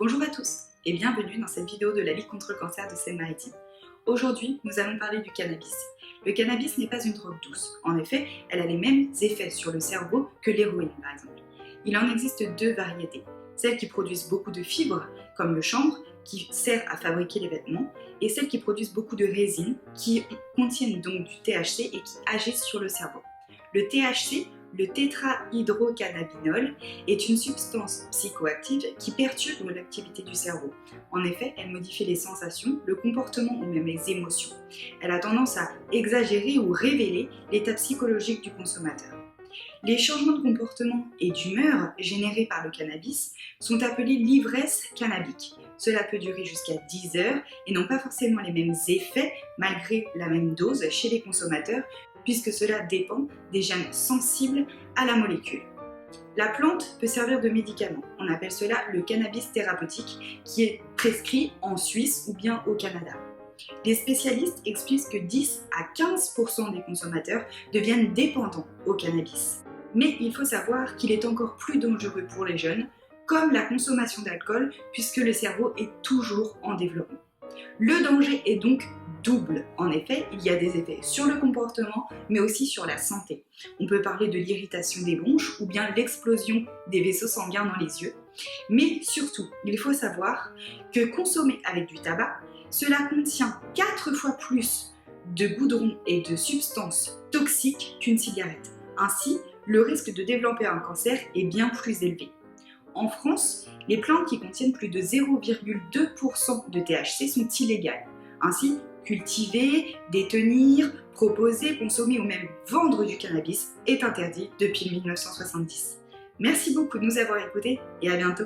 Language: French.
Bonjour à tous et bienvenue dans cette vidéo de la Ligue contre le cancer de Seine-Maritime. Aujourd'hui, nous allons parler du cannabis. Le cannabis n'est pas une drogue douce. En effet, elle a les mêmes effets sur le cerveau que l'héroïne par exemple. Il en existe deux variétés. Celles qui produisent beaucoup de fibres, comme le chanvre, qui sert à fabriquer les vêtements, et celles qui produisent beaucoup de résine, qui contiennent donc du THC et qui agissent sur le cerveau. Le THC, le tétrahydrocannabinol, est une substance psychoactive qui perturbe l'activité du cerveau. En effet, elle modifie les sensations, le comportement ou même les émotions. Elle a tendance à exagérer ou révéler l'état psychologique du consommateur. Les changements de comportement et d'humeur générés par le cannabis sont appelés l'ivresse cannabique. Cela peut durer jusqu'à 10 heures et n'ont pas forcément les mêmes effets malgré la même dose chez les consommateurs, puisque cela dépend des gènes sensibles à la molécule. La plante peut servir de médicament. On appelle cela le cannabis thérapeutique, qui est prescrit en Suisse ou bien au Canada. Les spécialistes expliquent que 10 à 15% des consommateurs deviennent dépendants au cannabis. Mais il faut savoir qu'il est encore plus dangereux pour les jeunes, comme la consommation d'alcool, puisque le cerveau est toujours en développement. Le danger est donc double. En effet, il y a des effets sur le comportement, mais aussi sur la santé. On peut parler de l'irritation des bronches ou bien l'explosion des vaisseaux sanguins dans les yeux. Mais surtout, il faut savoir que consommer avec du tabac, cela contient 4 fois plus de goudron et de substances toxiques qu'une cigarette. Ainsi, le risque de développer un cancer est bien plus élevé. En France, les plantes qui contiennent plus de 0,2% de THC sont illégales. Ainsi, cultiver, détenir, proposer, consommer ou même vendre du cannabis est interdit depuis 1970. Merci beaucoup de nous avoir écoutés et à bientôt.